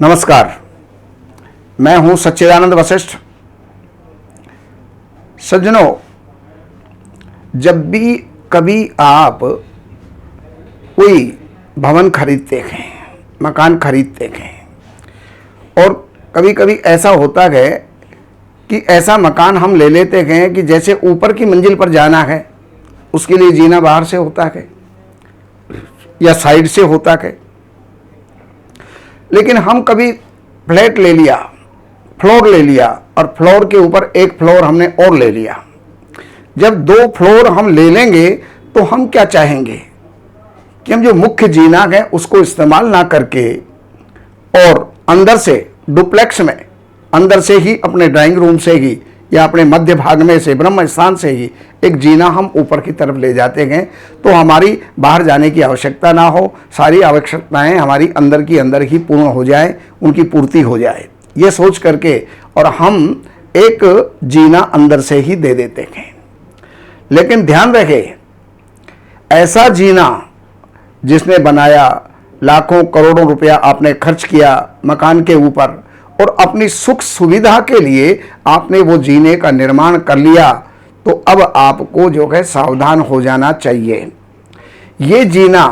नमस्कार, मैं हूं सच्चिदानंद वशिष्ठ। सज्जनों, जब भी कभी आप कोई भवन खरीदते हैं, मकान खरीदते हैं, और कभी कभी ऐसा होता है कि ऐसा मकान हम ले लेते हैं कि जैसे ऊपर की मंजिल पर जाना है, उसके लिए जीना बाहर से होता है या साइड से होता है। लेकिन हम कभी फ्लैट ले लिया, फ्लोर ले लिया, और फ्लोर के ऊपर एक फ्लोर हमने और ले लिया। जब 2 फ्लोर हम ले लेंगे तो हम क्या चाहेंगे कि हम जो मुख्य जीना है उसको इस्तेमाल ना करके और अंदर से डुप्लेक्स में, अंदर से ही अपने ड्राइंग रूम से ही या अपने मध्य भाग में से ब्रह्म स्थान से ही एक जीना हम ऊपर की तरफ ले जाते हैं, तो हमारी बाहर जाने की आवश्यकता ना हो, सारी आवश्यकताएं हमारी अंदर की अंदर ही पूर्ण हो जाए, उनकी पूर्ति हो जाए, ये सोच करके और हम एक जीना अंदर से ही दे देते हैं। लेकिन ध्यान रखें, ऐसा जीना जिसने बनाया, लाखों करोड़ों रुपया आपने खर्च किया मकान के ऊपर और अपनी सुख सुविधा के लिए आपने वो जीने का निर्माण कर लिया, तो अब आपको जो है सावधान हो जाना चाहिए। ये जीना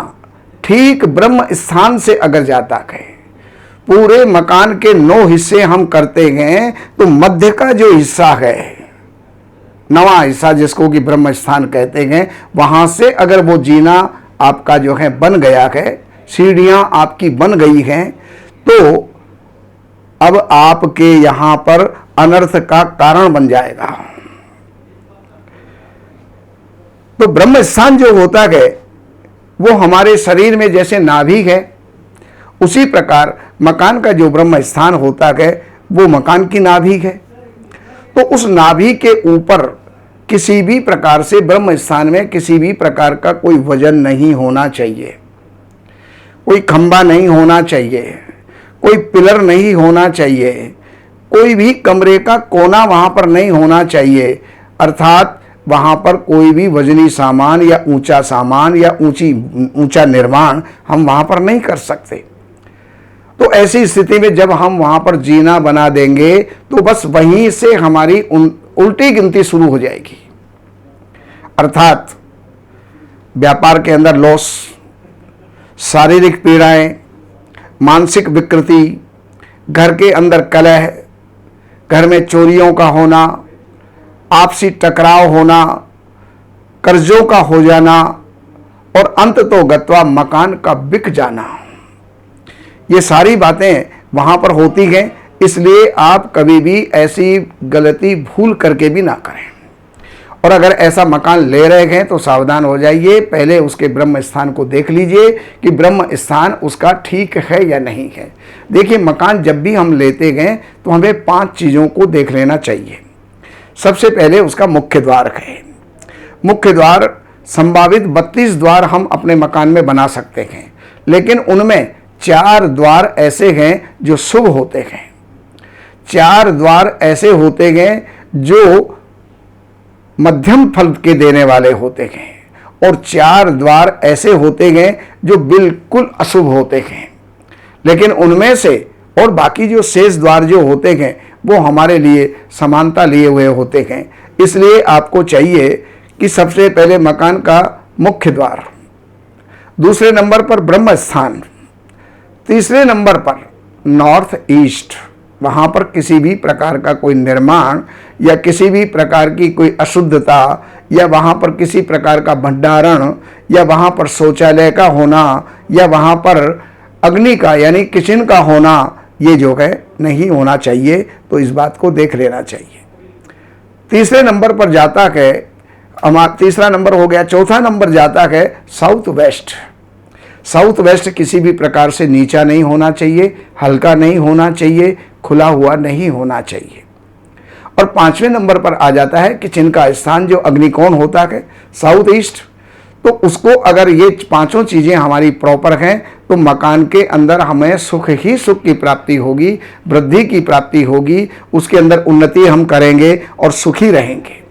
ठीक ब्रह्म स्थान से अगर जाता है, पूरे मकान के 9 हिस्से हम करते हैं, तो मध्य का जो हिस्सा है, 9वां हिस्सा जिसको कि ब्रह्म स्थान कहते हैं, वहां से अगर वो जीना आपका जो है बन गया है, सीढ़ियां आपकी बन गई हैं, तो अब आपके यहां पर अनर्थ का कारण बन जाएगा। तो ब्रह्म स्थान जो होता है वो हमारे शरीर में जैसे नाभि है, उसी प्रकार मकान का जो ब्रह्म स्थान होता है वो मकान की नाभि है। तो उस नाभि के ऊपर किसी भी प्रकार से ब्रह्म स्थान में किसी भी प्रकार का कोई वजन नहीं होना चाहिए, कोई खंबा नहीं होना चाहिए, कोई पिलर नहीं होना चाहिए, कोई भी कमरे का कोना वहां पर नहीं होना चाहिए, अर्थात वहां पर कोई भी वजनी सामान या ऊंचा सामान या ऊंचा निर्माण हम वहां पर नहीं कर सकते। तो ऐसी स्थिति में जब हम वहां पर जीना बना देंगे तो बस वहीं से हमारी उल्टी गिनती शुरू हो जाएगी, अर्थात व्यापार के अंदर लॉस, शारीरिक पीड़ाएं, मानसिक विकृति, घर के अंदर कलह, घर में चोरियों का होना, आपसी टकराव होना, कर्जों का हो जाना और अंत तो गत्वा मकान का बिक जाना, ये सारी बातें वहां पर होती हैं। इसलिए आप कभी भी ऐसी गलती भूल करके भी ना करें, और अगर ऐसा मकान ले रहे हैं तो सावधान हो जाइए। पहले उसके ब्रह्म स्थान को देख लीजिए कि ब्रह्म स्थान उसका ठीक है या नहीं है। देखिए, मकान जब भी हम लेते हैं तो हमें 5 चीज़ों को देख लेना चाहिए। सबसे पहले उसका मुख्य द्वार है। मुख्य द्वार, संभावित 32 द्वार हम अपने मकान में बना सकते हैं, लेकिन उनमें 4 द्वार ऐसे हैं जो शुभ होते हैं, 4 द्वार ऐसे होते हैं जो मध्यम फल के देने वाले होते हैं, और 4 द्वार ऐसे होते हैं जो बिल्कुल अशुभ होते हैं। लेकिन उनमें से और बाकी जो शेष द्वार जो होते हैं वो हमारे लिए समानता लिए हुए होते हैं। इसलिए आपको चाहिए कि सबसे पहले मकान का मुख्य द्वार, दूसरे नंबर पर ब्रह्म स्थान, तीसरे नंबर पर नॉर्थ ईस्ट, वहाँ पर किसी भी प्रकार का कोई निर्माण या किसी भी प्रकार की कोई अशुद्धता या वहाँ पर किसी प्रकार का भंडारण या वहाँ पर शौचालय का होना या वहाँ पर अग्नि का यानी किचन का होना, ये जो है नहीं होना चाहिए। तो इस बात को देख लेना चाहिए। तीसरे नंबर पर जाता है, तीसरा नंबर हो गया। चौथा नंबर जाता है साउथ वेस्ट। साउथ वेस्ट किसी भी प्रकार से नीचा नहीं होना चाहिए, हल्का नहीं होना चाहिए, खुला हुआ नहीं होना चाहिए। और 5वें नंबर पर आ जाता है किचन का स्थान, जो अग्निकोण होता है साउथ ईस्ट। तो उसको अगर ये 5 चीज़ें हमारी प्रॉपर हैं तो मकान के अंदर हमें सुख ही सुख की प्राप्ति होगी, वृद्धि की प्राप्ति होगी, उसके अंदर उन्नति हम करेंगे और सुखी रहेंगे।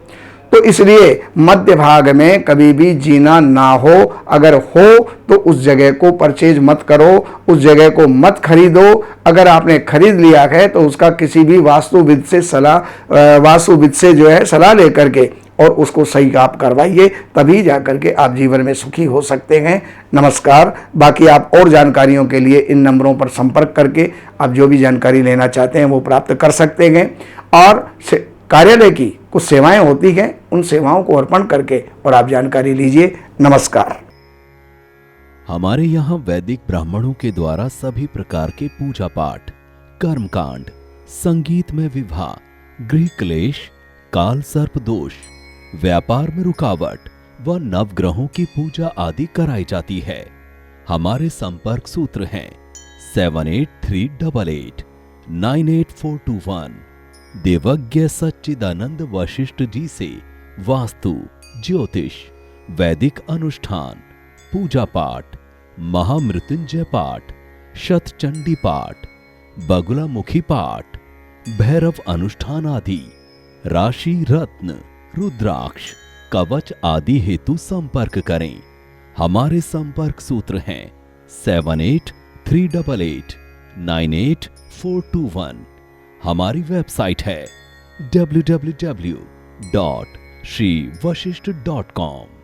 तो इसलिए मध्य भाग में कभी भी जीना ना हो, अगर हो तो उस जगह को परचेज मत करो, उस जगह को मत खरीदो। अगर आपने खरीद लिया है तो उसका किसी भी वास्तुविद से जो है सलाह लेकर के और उसको सही आप करवाइए, तभी जाकर के आप जीवन में सुखी हो सकते हैं। नमस्कार। बाकी आप और जानकारियों के लिए इन नंबरों पर संपर्क करके आप जो भी जानकारी लेना चाहते हैं वो प्राप्त कर सकते हैं। और कार्यालय की कुछ सेवाएं होती हैं, उन सेवाओं को अर्पण करके और आप जानकारी लीजिए। नमस्कार। हमारे यहाँ वैदिक ब्राह्मणों के द्वारा सभी प्रकार के पूजा पाठ, कर्मकांड, संगीत में विवाह, गृह क्लेश, काल सर्प दोष, व्यापार में रुकावट व नवग्रहों की पूजा आदि कराई जाती है। हमारे संपर्क सूत्र हैं 7838898421। देवज्ञ सच्चिदानंद वशिष्ठ जी से वास्तु, ज्योतिष, वैदिक अनुष्ठान, पूजा पाठ, महामृत्युंजय पाठ, शतचंडी पाठ, बगुलामुखी पाठ, भैरव अनुष्ठान आदि, राशि रत्न, रुद्राक्ष, कवच आदि हेतु संपर्क करें। हमारे संपर्क सूत्र हैं 7838898421। हमारी वेबसाइट है www.shrivashishth.com।